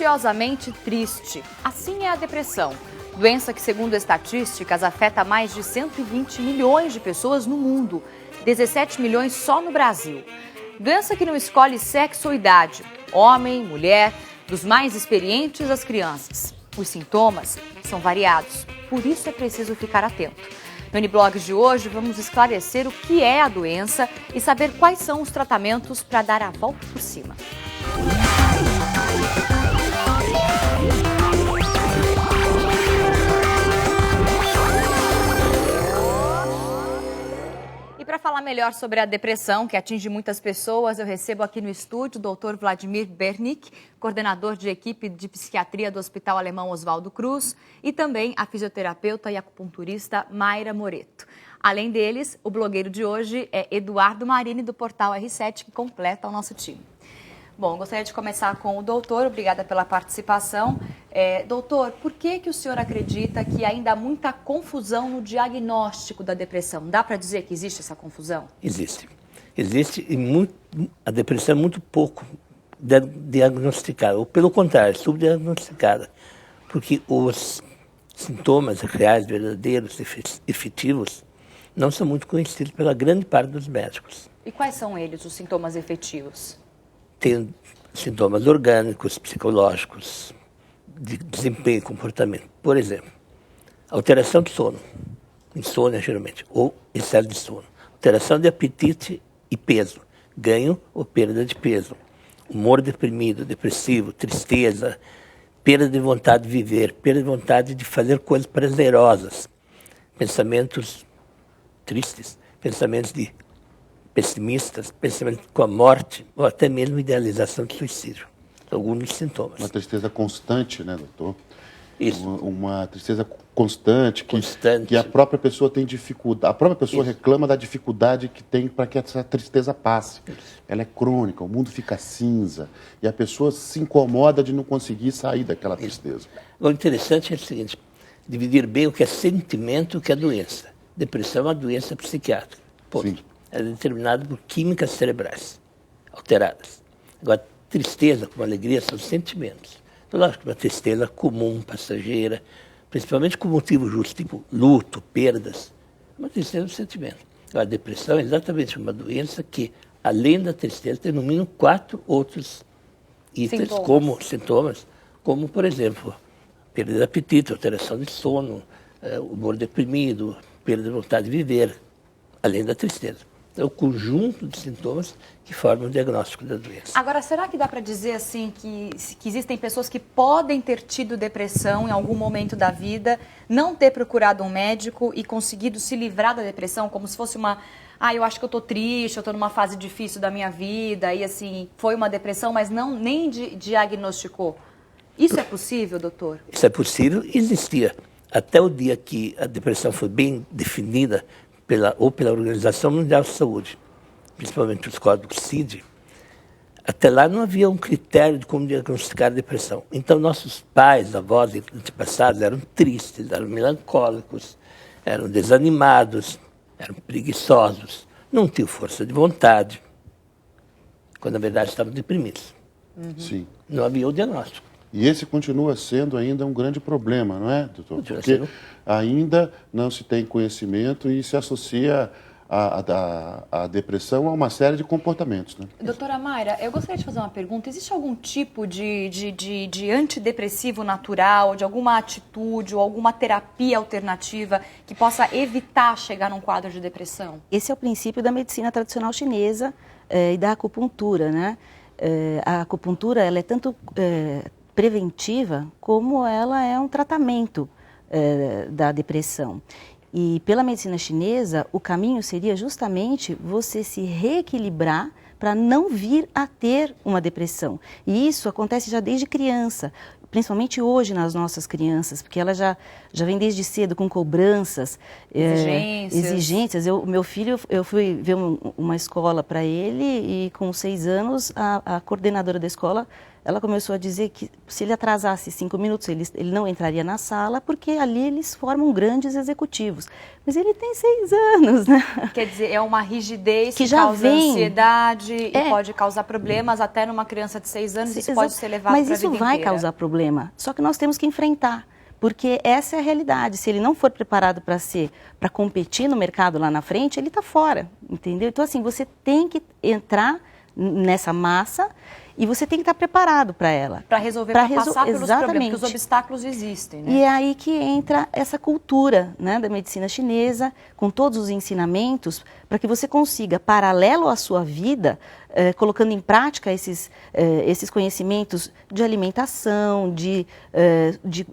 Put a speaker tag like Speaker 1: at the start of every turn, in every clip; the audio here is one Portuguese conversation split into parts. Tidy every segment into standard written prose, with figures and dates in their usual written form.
Speaker 1: silenciosamente triste. Assim é a depressão. Doença que, segundo estatísticas, afeta mais de 120 milhões de pessoas no mundo, 17 milhões só no Brasil. Doença que não escolhe sexo ou idade, homem, mulher, dos mais experientes às crianças. Os sintomas são variados, por isso é preciso ficar atento. No Uniblog de hoje, vamos esclarecer o que é a doença e saber quais são os tratamentos para dar a volta por cima. E para falar melhor sobre a depressão, que atinge muitas pessoas, eu recebo aqui no estúdio o Dr. Vladimir Bernick, coordenador de equipe de psiquiatria do Hospital Alemão Oswaldo Cruz, e também a fisioterapeuta e acupunturista Mayra Moreto. Além deles, o blogueiro de hoje é Eduardo Marini, do portal R7, que completa o nosso time. Bom, gostaria de começar com o doutor, obrigada pela participação. Doutor, por que o senhor acredita que ainda há muita confusão no diagnóstico da depressão? Dá para dizer que existe essa confusão?
Speaker 2: Existe. Existe e a depressão é muito pouco diagnosticada, ou pelo contrário, subdiagnosticada. Porque os sintomas reais, verdadeiros, efetivos, não são muito conhecidos pela grande parte dos médicos.
Speaker 1: E quais são eles, os sintomas efetivos?
Speaker 2: Tem sintomas orgânicos, psicológicos, de desempenho e comportamento. Por exemplo, alteração de sono, insônia geralmente, ou excesso de sono. Alteração de apetite e peso, ganho ou perda de peso. Humor deprimido, depressivo, tristeza, perda de vontade de viver, perda de vontade de fazer coisas prazerosas. Pensamentos tristes, pensamentos pessimistas, pensamentos com a morte ou até mesmo idealização de suicídio. Alguns dos sintomas.
Speaker 3: Uma tristeza constante, né, doutor?
Speaker 2: Isso.
Speaker 3: Uma tristeza constante, que a própria pessoa tem dificuldade. A própria pessoa reclama da dificuldade que tem para que essa tristeza passe. Ela é crônica, o mundo fica cinza e a pessoa se incomoda de não conseguir sair daquela tristeza.
Speaker 2: O interessante é o seguinte, dividir bem o que é sentimento e o que é doença. Depressão é uma doença psiquiátrica. Ponto.
Speaker 3: Sim.
Speaker 2: É determinado por químicas cerebrais alteradas. Agora, tristeza com alegria são sentimentos. Então, lógico, uma tristeza comum, passageira, principalmente com motivo justo, tipo luto, perdas. Uma tristeza é um sentimento. Agora, a depressão é exatamente uma doença que, além da tristeza, tem no mínimo 4 outros itens, sintomas, como, por exemplo, perda de apetite, alteração de sono, humor deprimido, perda de vontade de viver, além da tristeza. É o conjunto de sintomas que formam o diagnóstico da doença.
Speaker 1: Agora, será que dá para dizer assim que existem pessoas que podem ter tido depressão em algum momento da vida, não ter procurado um médico e conseguido se livrar da depressão, como se fosse eu acho que eu estou triste, eu estou numa fase difícil da minha vida, e assim, foi uma depressão, mas nem diagnosticou. Isso é possível, doutor?
Speaker 2: Isso é possível e existia. Até o dia que a depressão foi bem definida, pela Organização Mundial de Saúde, principalmente os códigos CID, até lá não havia um critério de como diagnosticar a depressão. Então, nossos pais, avós e antepassados eram tristes, eram melancólicos, eram desanimados, eram preguiçosos, não tinham força de vontade, quando na verdade estavam deprimidos.
Speaker 3: Sim.
Speaker 2: Não havia o diagnóstico.
Speaker 3: E esse continua sendo ainda um grande problema, não é, doutor? Porque ainda não se tem conhecimento e se associa a depressão a uma série de comportamentos, né?
Speaker 1: Doutora Mayra, eu gostaria de fazer uma pergunta. Existe algum tipo de antidepressivo natural, de alguma atitude ou alguma terapia alternativa que possa evitar chegar num quadro de depressão?
Speaker 4: Esse é o princípio da medicina tradicional chinesa e da acupuntura, né? A acupuntura, ela é tanto preventiva como ela é um tratamento da depressão. E pela medicina chinesa, o caminho seria justamente você se reequilibrar para não vir a ter uma depressão. E isso acontece já desde criança, principalmente hoje nas nossas crianças, porque ela já vem desde cedo com cobranças, exigências. Meu filho, eu fui ver uma escola para ele e com 6 anos a coordenadora da escola ela começou a dizer que se ele atrasasse 5 minutos, ele não entraria na sala, porque ali eles formam grandes executivos. Mas ele tem 6 anos, né?
Speaker 1: Quer dizer, é uma rigidez
Speaker 4: que
Speaker 1: que
Speaker 4: já
Speaker 1: causa
Speaker 4: vem,
Speaker 1: ansiedade e pode causar problemas até numa criança de 6 anos, isso pode ser levado para a vida inteira.
Speaker 4: Mas isso vai causar problema, só que nós temos que enfrentar. Porque essa é a realidade. Se ele não for preparado para competir no mercado lá na frente, ele está fora, entendeu? Então, assim, você tem que entrar nessa massa e você tem que estar preparado para ela.
Speaker 1: Para resolver, para passar pelos problemas, porque os obstáculos existem, né?
Speaker 4: E é aí que entra essa cultura, né, da medicina chinesa, com todos os ensinamentos, para que você consiga, paralelo à sua vida, colocando em prática esses conhecimentos de alimentação, de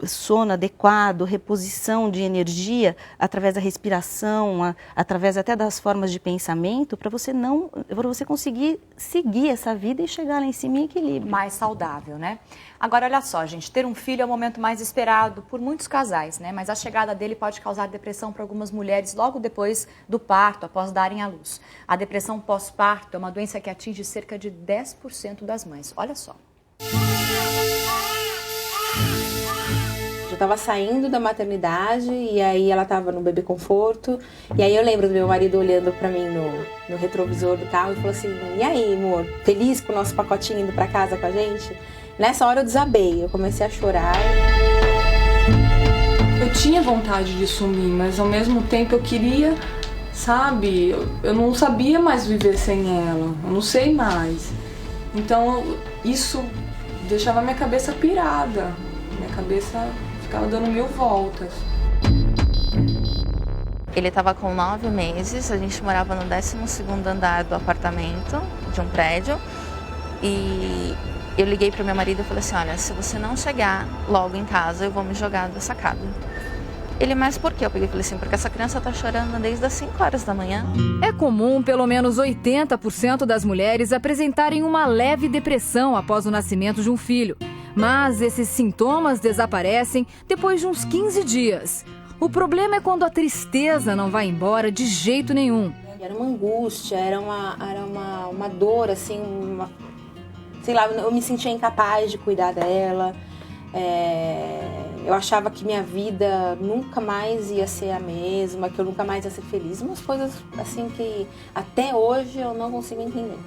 Speaker 4: sono adequado, reposição de energia através da respiração, através até das formas de pensamento, para você conseguir seguir essa vida e chegar lá em cima em equilíbrio.
Speaker 1: Mais saudável, né? Agora, olha só, gente, ter um filho é o momento mais esperado por muitos casais, né? Mas a chegada dele pode causar depressão para algumas mulheres logo depois do parto, após darem à luz. A depressão pós-parto é uma doença que atinge cerca de 10% das mães. Olha só.
Speaker 5: Eu estava saindo da maternidade e aí ela estava no bebê conforto. E aí eu lembro do meu marido olhando para mim no retrovisor do carro e falou assim: e aí, amor, feliz com o nosso pacotinho indo para casa com a gente? Nessa hora eu desabei, eu comecei a chorar.
Speaker 6: Eu tinha vontade de sumir, mas ao mesmo tempo eu queria, sabe, eu não sabia mais viver sem ela, eu não sei mais. Então isso deixava minha cabeça pirada, minha cabeça ficava dando 1000 voltas.
Speaker 7: Ele estava com 9 meses, a gente morava no 12º andar do apartamento, de um prédio, e eu liguei para o meu marido e falei assim: olha, se você não chegar logo em casa, eu vou me jogar da sacada. Ele, mas por quê? Eu peguei e falei assim: porque essa criança está chorando desde as 5 horas da manhã.
Speaker 8: É comum pelo menos 80% das mulheres apresentarem uma leve depressão após o nascimento de um filho. Mas esses sintomas desaparecem depois de uns 15 dias. O problema é quando a tristeza não vai embora de jeito nenhum.
Speaker 5: Era uma angústia, era uma dor, assim, sei lá, eu me sentia incapaz de cuidar dela. Eu achava que minha vida nunca mais ia ser a mesma, que eu nunca mais ia ser feliz. Umas coisas assim que até hoje eu não consigo entender.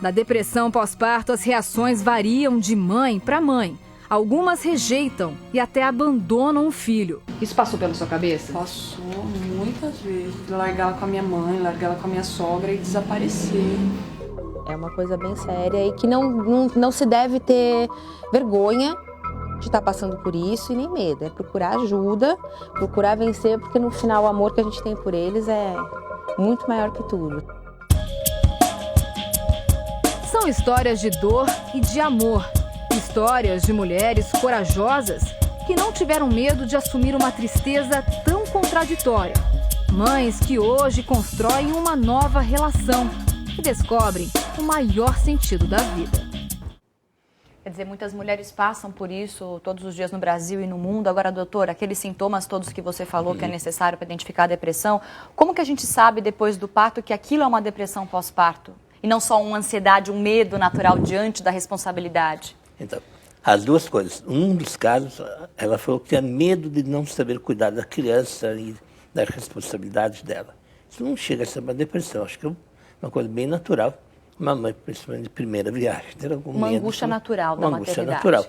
Speaker 8: Da depressão pós-parto, as reações variam de mãe para mãe. Algumas rejeitam e até abandonam o filho. Isso passou pela sua cabeça?
Speaker 6: Passou muitas vezes. Largar ela com a minha mãe, largar ela com a minha sogra e desaparecer.
Speaker 5: É uma coisa bem séria e que não se deve ter vergonha de estar passando por isso e nem medo. É procurar ajuda, procurar vencer, porque no final o amor que a gente tem por eles é muito maior que tudo.
Speaker 8: São histórias de dor e de amor. Histórias de mulheres corajosas que não tiveram medo de assumir uma tristeza tão contraditória. Mães que hoje constroem uma nova relação e descobrem o maior sentido da vida.
Speaker 1: Quer dizer, muitas mulheres passam por isso todos os dias no Brasil e no mundo. Agora, doutor, aqueles sintomas todos que você falou que é necessário para identificar a depressão, como que a gente sabe depois do parto que aquilo é uma depressão pós-parto? E não só uma ansiedade, um medo natural diante da responsabilidade?
Speaker 2: Então, as duas coisas. Um dos casos, ela falou que tinha medo de não saber cuidar da criança e da responsabilidade dela. Isso não chega a ser uma depressão, acho que é uma coisa bem natural. Uma mãe, principalmente de primeira viagem, ter algum medo.
Speaker 1: Uma angústia natural da maternidade. Uma angústia natural.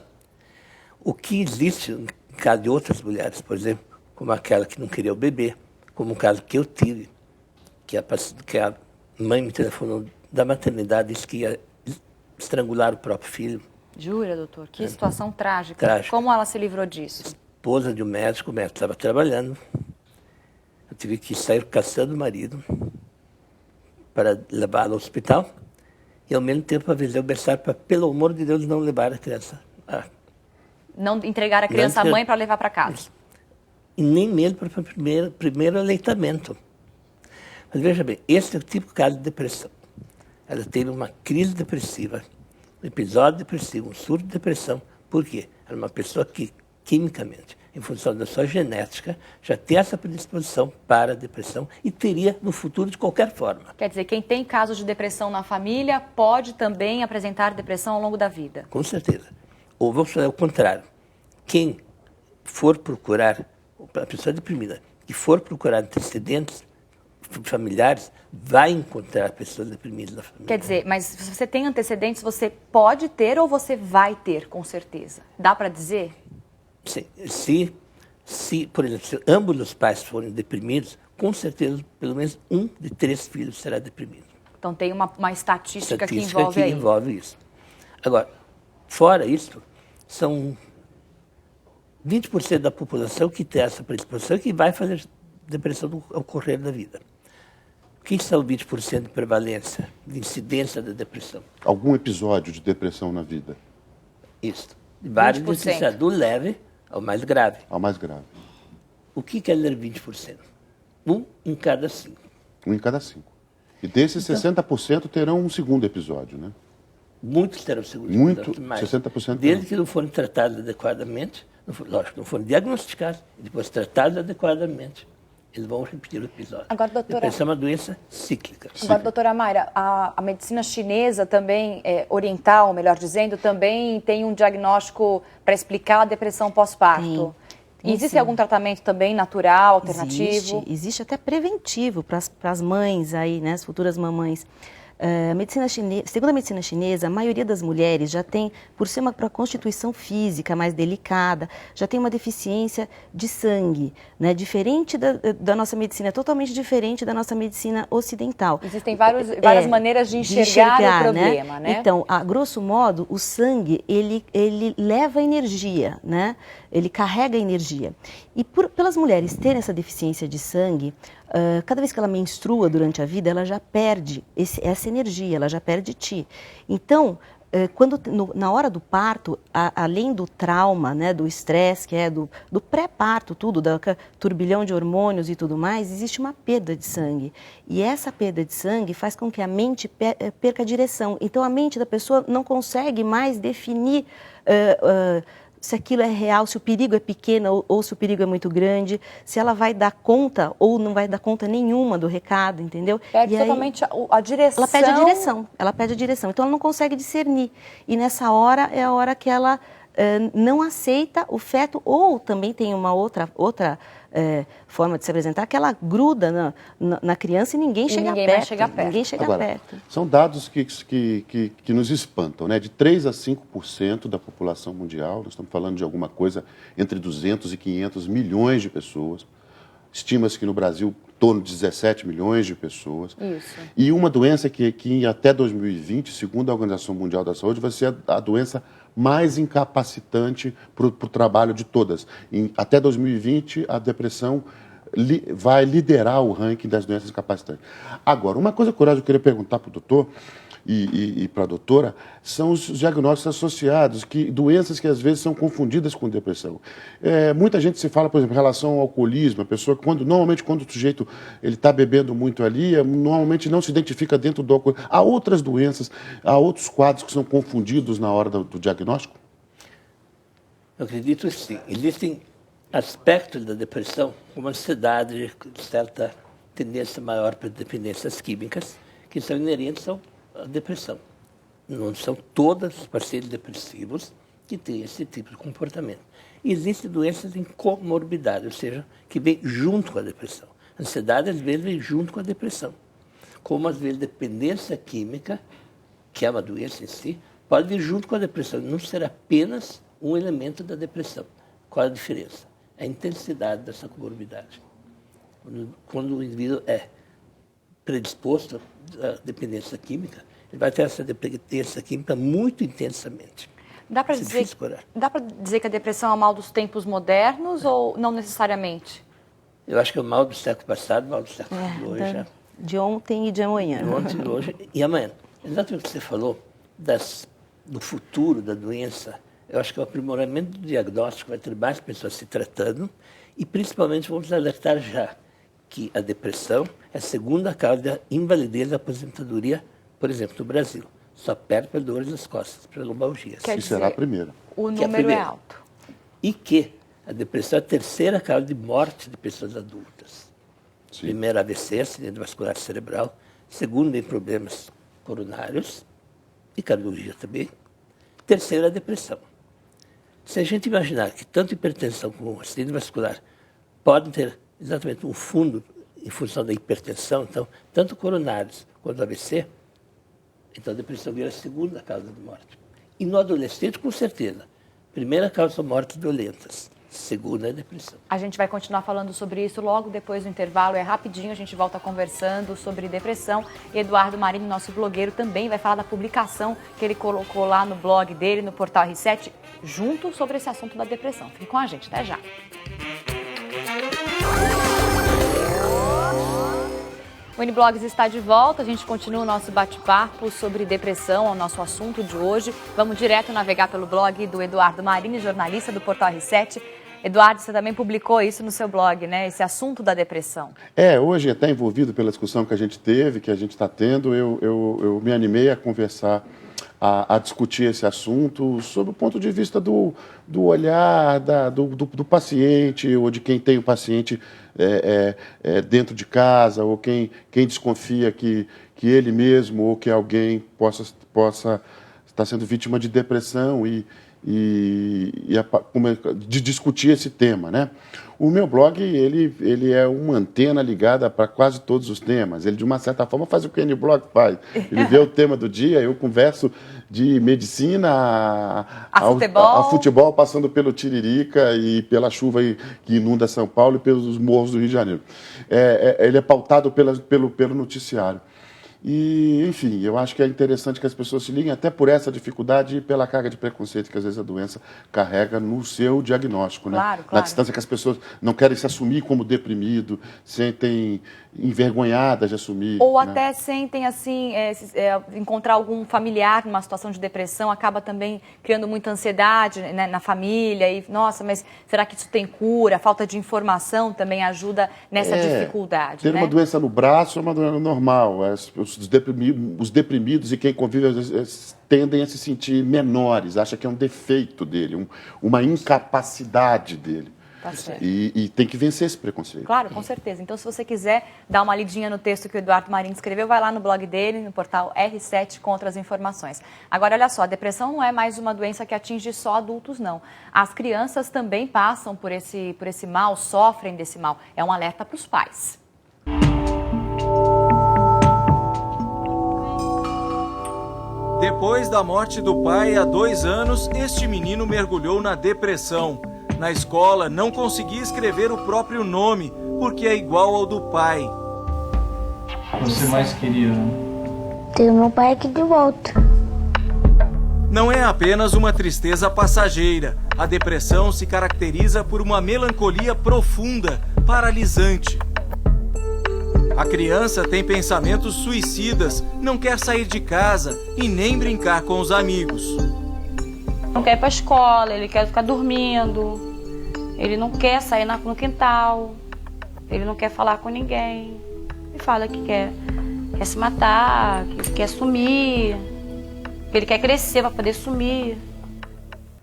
Speaker 2: O que existe, no caso de outras mulheres, por exemplo, como aquela que não queria o bebê, como o caso que eu tive, que a mãe me telefonou da maternidade, disse que ia estrangular o próprio filho.
Speaker 1: Jura, doutor? Que situação trágica. Como ela se livrou disso?
Speaker 2: Esposa de um médico, o médico estava trabalhando. Eu tive que sair caçando o marido para levá-lo ao hospital. E ao mesmo tempo avisei o berçário para, pelo amor de Deus, não levar a criança.
Speaker 1: Não entregar a criança à mãe para levar para casa.
Speaker 2: E nem mesmo para o primeiro aleitamento. Mas veja bem, esse é o típico caso de depressão. Ela teve uma crise depressiva, um episódio depressivo, um surto de depressão. Por quê? Era uma pessoa que quimicamente, em função da sua genética, já tem essa predisposição para a depressão e teria no futuro de qualquer forma.
Speaker 1: Quer dizer, quem tem casos de depressão na família pode também apresentar depressão ao longo da vida?
Speaker 2: Com certeza. Ou vamos fazer o contrário. Quem for procurar, a pessoa deprimida, que for procurar antecedentes familiares, vai encontrar pessoas deprimidas na família.
Speaker 1: Quer dizer, mas se você tem antecedentes, você pode ter ou você vai ter, com certeza? Dá para dizer?
Speaker 2: Sim. Se, por exemplo, se ambos os pais forem deprimidos, com certeza, pelo menos um de 3 filhos será deprimido.
Speaker 1: Então tem uma estatística que envolve aí.
Speaker 2: envolve isso. Agora, fora isso, são 20% da população que tem essa predisposição e que vai fazer depressão ao correr da vida. O que são 20% de prevalência, de incidência da depressão?
Speaker 3: Algum episódio de depressão na vida?
Speaker 2: Isso. De vários incidências, do leve ao mais grave.
Speaker 3: Ao mais grave.
Speaker 2: O que quer dizer 20%? 1 em cada 5.
Speaker 3: 1 em cada 5. E desses, 60% terão um segundo episódio, né?
Speaker 2: Muitos terão segundo
Speaker 3: episódio.
Speaker 2: Mais.
Speaker 3: 60%.
Speaker 2: Desde que não forem tratados adequadamente, lógico, não forem diagnosticados e depois tratados adequadamente, eles vão repetir o episódio.
Speaker 1: Agora, doutora...
Speaker 2: Depressão é uma doença cíclica.
Speaker 1: Agora, doutora Mayra, a medicina chinesa também, oriental, melhor dizendo, também tem um diagnóstico para explicar a depressão pós-parto. Existe algum tratamento também natural, alternativo?
Speaker 4: Existe até preventivo para as mães aí, né, as futuras mamães. Segundo a medicina chinesa, a maioria das mulheres já tem, por ser uma constituição física mais delicada, já tem uma deficiência de sangue, né? Diferente da nossa medicina, totalmente diferente da nossa medicina ocidental.
Speaker 1: Existem várias maneiras de enxergar o problema, né?
Speaker 4: Então, a grosso modo, o sangue, ele leva energia, né? Ele carrega energia. E pelas mulheres terem essa deficiência de sangue, cada vez que ela menstrua durante a vida, ela já perde essa energia, ela já perde Qi. Então, na hora do parto, além do trauma, né, do estresse, que é do pré-parto, tudo, do turbilhão de hormônios e tudo mais, existe uma perda de sangue. E essa perda de sangue faz com que a mente perca a direção. Então, a mente da pessoa não consegue mais definir se aquilo é real, se o perigo é pequeno ou se o perigo é muito grande, se ela vai dar conta ou não vai dar conta nenhuma do recado, entendeu?
Speaker 1: Perde totalmente a direção.
Speaker 4: Ela perde a direção, então ela não consegue discernir. E nessa hora é a hora que ela não aceita o feto, ou também tem uma outra forma de se apresentar, que ela gruda na criança e ninguém chega perto. Ninguém chega perto.
Speaker 3: São dados que nos espantam, né? De 3 a 5% da população mundial, nós estamos falando de alguma coisa entre 200 e 500 milhões de pessoas. Estima-se que no Brasil, em torno de 17 milhões de pessoas.
Speaker 1: Isso.
Speaker 3: E uma doença que até 2020, segundo a Organização Mundial da Saúde, vai ser a doença mais incapacitante para o trabalho de todas. Até 2020, a depressão vai liderar o ranking das doenças incapacitantes. Agora, uma coisa curiosa que eu queria perguntar para o doutor e para a doutora são os diagnósticos associados, doenças que às vezes são confundidas com depressão. Muita gente se fala, por exemplo, em relação ao alcoolismo, a pessoa, normalmente quando o sujeito está bebendo muito ali, normalmente não se identifica dentro do alcoolismo. Há outras doenças, há outros quadros que são confundidos na hora do diagnóstico?
Speaker 2: Eu acredito que sim. Existem aspectos da depressão, como ansiedade, certa tendência maior para dependências químicas, que são inerentes à depressão. Não são todos os pacientes depressivos que têm esse tipo de comportamento. E existem doenças em comorbidade, ou seja, que vêm junto com a depressão. A ansiedade, às vezes, vem junto com a depressão. Como, às vezes, dependência química, que é uma doença em si, pode vir junto com a depressão. Não ser apenas um elemento da depressão. Qual a diferença? A intensidade dessa comorbidade. Quando o indivíduo é predisposto à dependência química, ele vai ter essa dependência química muito intensamente.
Speaker 1: Dá para dizer que a depressão é o mal dos tempos modernos ou não necessariamente?
Speaker 2: Eu acho que é o mal do século passado, o mal do século de hoje.
Speaker 4: De ontem e de amanhã.
Speaker 2: De ontem e hoje e amanhã. Exatamente o que você falou do futuro da doença. Eu acho que o aprimoramento do diagnóstico vai ter mais pessoas se tratando e, principalmente, vamos alertar já que a depressão é a segunda causa de invalidez da aposentadoria, por exemplo, no Brasil. Só perde para dores nas costas, para lombalgias.
Speaker 3: E será a primeira.
Speaker 1: O número é alto.
Speaker 2: E que A depressão é a terceira causa de morte de pessoas adultas.
Speaker 3: Sim.
Speaker 2: Primeiro, AVC, acidente vascular cerebral. Segundo, em problemas coronários e cardiologia também. Terceiro, a depressão. Se a gente imaginar que tanto hipertensão como acidente vascular podem ter exatamente um fundo em função da hipertensão, então, tanto coronários quanto AVC, então a depressão vira a segunda causa de morte. E no adolescente, com certeza. Primeira causa são mortes violentas. Segunda é a depressão.
Speaker 1: A gente vai continuar falando sobre isso logo depois do intervalo. É rapidinho, a gente volta conversando sobre depressão. Eduardo Marinho, nosso blogueiro, também vai falar da publicação que ele colocou lá no blog dele, no portal R7, junto sobre esse assunto da depressão. Fique com a gente, até já. O Uniblogs está de volta, a gente continua o nosso bate-papo sobre depressão, é o nosso assunto de hoje. Vamos direto navegar pelo blog do Eduardo Marinho, jornalista do portal R7. Eduardo, você também publicou isso no seu blog, né? Esse assunto da depressão.
Speaker 3: Hoje, até envolvido pela discussão que a gente teve, que a gente está tendo, eu me animei a conversar, a discutir esse assunto sob o ponto de vista do olhar do paciente, ou de quem tem o paciente dentro de casa, ou quem desconfia que ele mesmo ou que alguém possa estar sendo vítima de depressão de discutir esse tema, né? O meu blog, ele é uma antena ligada para quase todos os temas. Ele, de uma certa forma, faz o que o N-Blog faz. Ele vê o tema do dia, eu converso de medicina a futebol, passando pelo Tiririca e pela chuva que inunda São Paulo e pelos morros do Rio de Janeiro. Ele é pautado pelo noticiário. E, enfim, eu acho que é interessante que as pessoas se liguem até por essa dificuldade e pela carga de preconceito que às vezes a doença carrega no seu diagnóstico, né?
Speaker 1: Claro.
Speaker 3: Na distância que as pessoas não querem se assumir como deprimido, sentem envergonhadas de assumir.
Speaker 1: Ou
Speaker 3: né?
Speaker 1: até sentem, assim, encontrar algum familiar numa situação de depressão acaba também criando muita ansiedade, né, na família. E, nossa, mas será que isso tem cura? A falta de informação também ajuda nessa dificuldade,
Speaker 3: ter
Speaker 1: né?
Speaker 3: uma doença no braço é uma doença normal. Os deprimidos e quem convive às vezes, tendem a se sentir menores, acha que é um defeito dele, uma incapacidade dele.
Speaker 1: Tá certo.
Speaker 3: E tem que vencer esse preconceito.
Speaker 1: Claro, com certeza. Então, se você quiser dar uma lidinha no texto que o Eduardo Marinho escreveu, vai lá no blog dele, no portal R7, com outras informações. Agora, olha só, a depressão não é mais uma doença que atinge só adultos, não. As crianças também passam por esse mal, sofrem desse mal. É um alerta para os pais.
Speaker 9: Depois da morte do pai há 2 anos, este menino mergulhou na depressão. Na escola, não conseguia escrever o próprio nome, porque é igual ao do pai.
Speaker 10: Você mais queria?
Speaker 11: Ter meu pai aqui de volta.
Speaker 9: Não é apenas uma tristeza passageira. A depressão se caracteriza por uma melancolia profunda, paralisante. A criança tem pensamentos suicidas, não quer sair de casa e nem brincar com os amigos.
Speaker 12: Não quer ir para a escola, ele quer ficar dormindo, ele não quer sair no quintal, ele não quer falar com ninguém. Ele fala que quer se matar, que quer sumir, que ele quer crescer para poder sumir.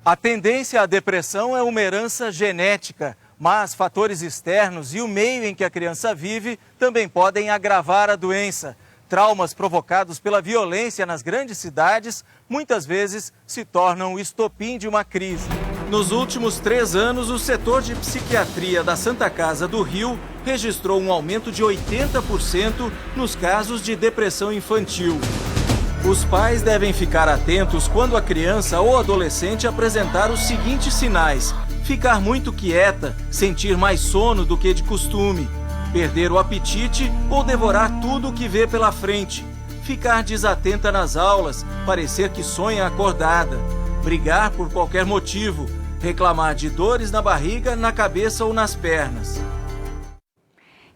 Speaker 9: A tendência à depressão é uma herança genética, mas fatores externos e o meio em que a criança vive também podem agravar a doença. Traumas provocados pela violência nas grandes cidades muitas vezes se tornam o estopim de uma crise. Nos últimos 3 anos, o setor de psiquiatria da Santa Casa do Rio registrou um aumento de 80% nos casos de depressão infantil. Os pais devem ficar atentos quando a criança ou adolescente apresentar os seguintes sinais: ficar muito quieta, sentir mais sono do que de costume, perder o apetite ou devorar tudo o que vê pela frente, ficar desatenta nas aulas, parecer que sonha acordada, brigar por qualquer motivo, reclamar de dores na barriga, na cabeça ou nas pernas.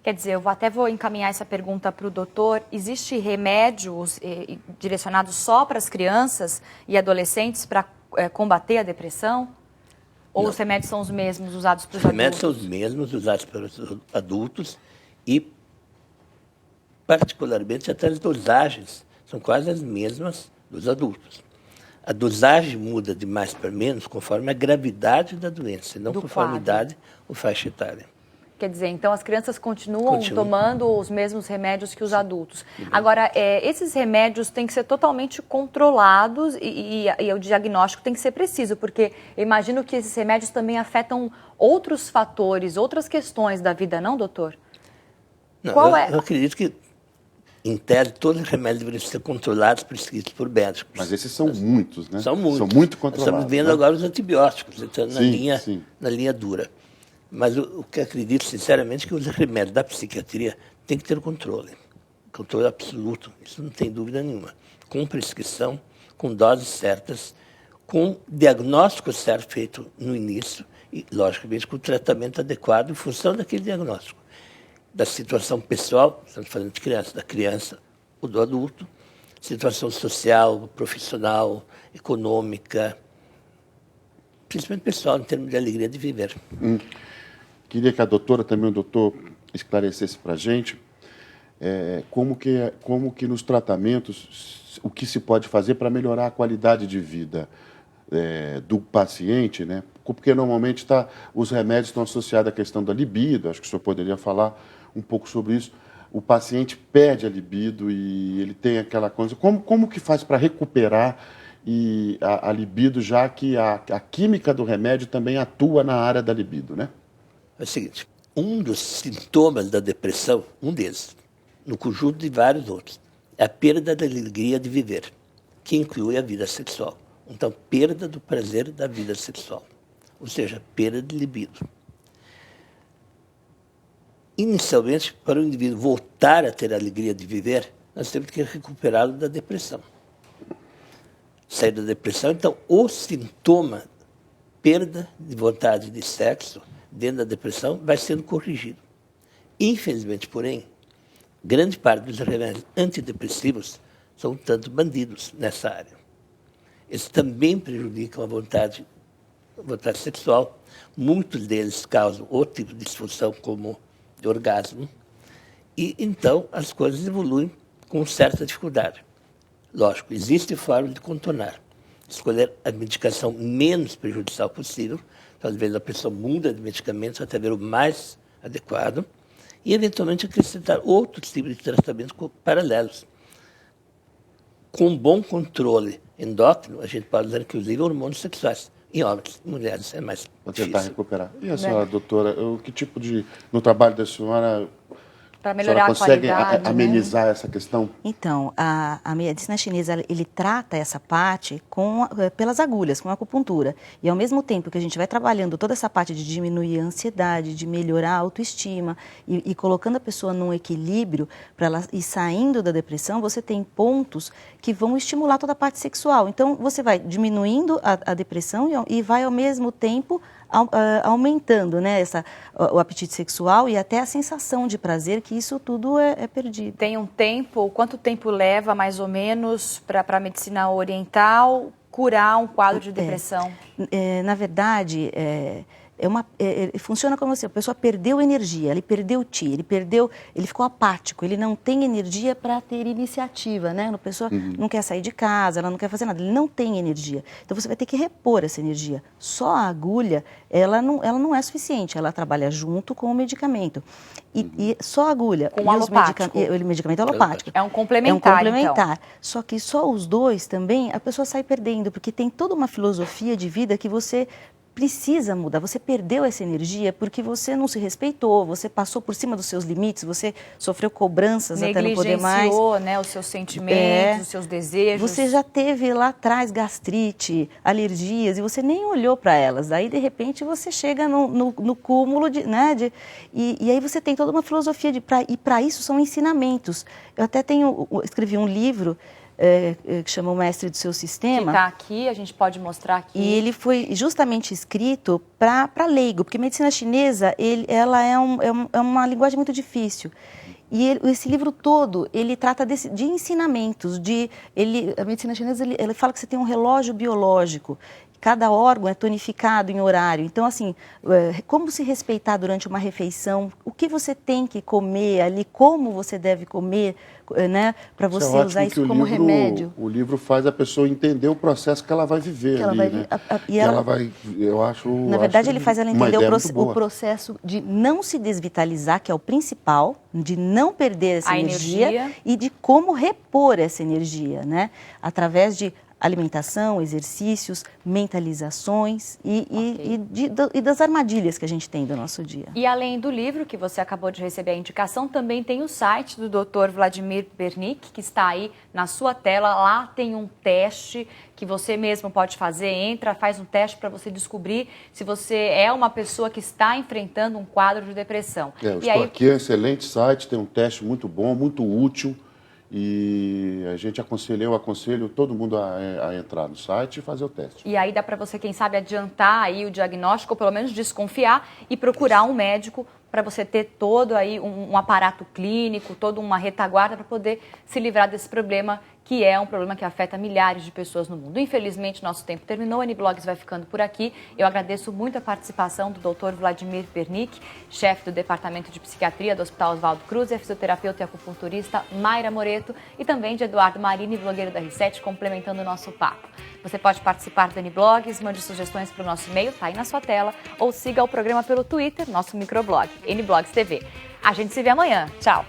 Speaker 1: Quer dizer, eu até vou encaminhar essa pergunta para o doutor. Existe remédios direcionados só para as crianças e adolescentes para combater a depressão? Ou os remédios são os mesmos usados para os adultos? Os
Speaker 2: remédios são os mesmos usados para os adultos e, particularmente, até as dosagens são quase as mesmas dos adultos. A dosagem muda de mais para menos conforme a gravidade da doença, não conforme a idade ou faixa etária.
Speaker 1: Quer dizer, então as crianças continuam tomando os mesmos remédios que os adultos. Agora, esses remédios têm que ser totalmente controlados e o diagnóstico tem que ser preciso, porque eu imagino que esses remédios também afetam outros fatores, outras questões da vida, não, doutor?
Speaker 2: Não, eu acredito que, em tese, todos os remédios deveriam ser controlados, prescritos por médicos.
Speaker 3: Mas esses são muitos, né?
Speaker 2: São muitos.
Speaker 3: São muito controlados.
Speaker 2: Nós estamos vendo, né, agora os antibióticos, entrando
Speaker 3: sim,
Speaker 2: na linha dura. Mas o que acredito, sinceramente, é que os remédios da psiquiatria têm que ter controle absoluto, isso não tem dúvida nenhuma, com prescrição, com doses certas, com diagnóstico certo feito no início e, logicamente, com o tratamento adequado em função daquele diagnóstico. Da situação pessoal, estamos falando de criança, da criança ou do adulto, situação social, profissional, econômica, principalmente pessoal, em termos de alegria de viver.
Speaker 3: Queria que a doutora, também o doutor, esclarecesse para a gente como que nos tratamentos, o que se pode fazer para melhorar a qualidade de vida do paciente, né? Porque normalmente os remédios estão associados à questão da libido, acho que o senhor poderia falar um pouco sobre isso. O paciente perde a libido e ele tem aquela coisa. Como que faz para recuperar a libido, já que a química do remédio também atua na área da libido, né?
Speaker 2: É o seguinte, um dos sintomas da depressão, um deles, no conjunto de vários outros, é a perda da alegria de viver, que inclui a vida sexual. Então, perda do prazer da vida sexual, ou seja, perda de libido. Inicialmente, para o indivíduo voltar a ter a alegria de viver, nós temos que recuperá-lo da depressão. Sair da depressão, então, o sintoma, perda de vontade de sexo, dentro da depressão, vai sendo corrigido. Infelizmente, porém, grande parte dos remédios antidepressivos são tanto bandidos nessa área. Eles também prejudicam a vontade sexual. Muitos deles causam outro tipo de disfunção, como de orgasmo. E, então, as coisas evoluem com certa dificuldade. Lógico, existe forma de contornar. Escolher a medicação menos prejudicial possível. Então, às vezes, a pessoa muda de medicamentos até ver o mais adequado e, eventualmente, acrescentar outros tipos de tratamentos paralelos. Com bom controle endócrino, a gente pode usar, inclusive, hormônios sexuais. Em homens, em mulheres é mais
Speaker 3: para
Speaker 2: difícil.
Speaker 3: Tentar recuperar. E a senhora, doutora, que tipo de... No trabalho da senhora...
Speaker 1: Para melhorar a
Speaker 3: consegue
Speaker 1: qualidade,
Speaker 3: amenizar essa questão?
Speaker 4: Então, a medicina chinesa, ele trata essa parte pelas agulhas, com a acupuntura. E ao mesmo tempo que a gente vai trabalhando toda essa parte de diminuir a ansiedade, de melhorar a autoestima e colocando a pessoa num equilíbrio para ela ir saindo da depressão, você tem pontos que vão estimular toda a parte sexual. Então, você vai diminuindo a depressão e vai ao mesmo tempo aumentando, né, o apetite sexual e até a sensação de prazer, que isso tudo é perdido.
Speaker 1: Tem um tempo, quanto tempo leva mais ou menos para a medicina oriental curar um quadro de depressão?
Speaker 4: Na verdade, funciona como assim, a pessoa perdeu energia, ele perdeu o ti, ele ficou apático, ele não tem energia para ter iniciativa, né? A pessoa não quer sair de casa, ela não quer fazer nada, ele não tem energia. Então você vai ter que repor essa energia. Só a agulha, ela não é suficiente, ela trabalha junto com o medicamento. E só a agulha.
Speaker 1: Com o alopático.
Speaker 4: O medicamento alopático.
Speaker 1: É um complementar, então.
Speaker 4: Só que só os dois também, a pessoa sai perdendo, porque tem toda uma filosofia de vida que você precisa mudar. Você perdeu essa energia porque você não se respeitou, você passou por cima dos seus limites, você sofreu cobranças até não poder mais.
Speaker 1: Negligenciou, né, os seus sentimentos, os seus desejos.
Speaker 4: Você já teve lá atrás gastrite, alergias, e você nem olhou para elas. Aí, de repente, você chega no cúmulo e aí você tem toda uma filosofia e para isso são ensinamentos. Eu até escrevi um livro que chama O Mestre do Seu Sistema.
Speaker 1: Que está aqui, a gente pode mostrar aqui.
Speaker 4: E ele foi justamente escrito para leigo, porque a medicina chinesa, ela é uma linguagem muito difícil. E esse livro todo, ele trata de ensinamentos. A medicina chinesa, ele fala que você tem um relógio biológico, cada órgão é tonificado em horário. Então, assim, como se respeitar durante uma refeição, o que você tem que comer ali, como você deve comer, né, para você usar isso como remédio.
Speaker 3: O livro faz a pessoa entender o processo que ela vai viver ali, né? Ela vai, eu acho...
Speaker 4: Na verdade, ele faz ela entender o processo de não se desvitalizar, que é o principal, de não perder essa energia e de como repor essa energia, né? Através de alimentação, exercícios, mentalizações e das armadilhas que a gente tem do nosso dia.
Speaker 1: E além do livro, que você acabou de receber a indicação, também tem o site do Dr. Vladimir Bernick, que está aí na sua tela. Lá tem um teste que você mesmo pode fazer, entra, faz um teste para você descobrir se você é uma pessoa que está enfrentando um quadro de depressão.
Speaker 3: Estou aqui, é um excelente site, tem um teste muito bom, muito útil. E a gente eu aconselho todo mundo a entrar no site e fazer o teste.
Speaker 1: E aí dá para você, quem sabe, adiantar aí o diagnóstico, ou pelo menos desconfiar e procurar um médico para você ter todo aí um aparato clínico, toda uma retaguarda para poder se livrar desse problema, que é um problema que afeta milhares de pessoas no mundo. Infelizmente, nosso tempo terminou, a N-Blogs vai ficando por aqui. Eu agradeço muito a participação do Dr. Vladimir Bernick, chefe do Departamento de Psiquiatria do Hospital Oswaldo Cruz, e a fisioterapeuta e acupunturista Mayra Moreto, e também de Eduardo Marini, blogueiro da R7, complementando o nosso papo. Você pode participar do N-Blogs, mande sugestões para o nosso e-mail, tá aí na sua tela, ou siga o programa pelo Twitter, nosso microblog, N-Blogs TV. A gente se vê amanhã. Tchau!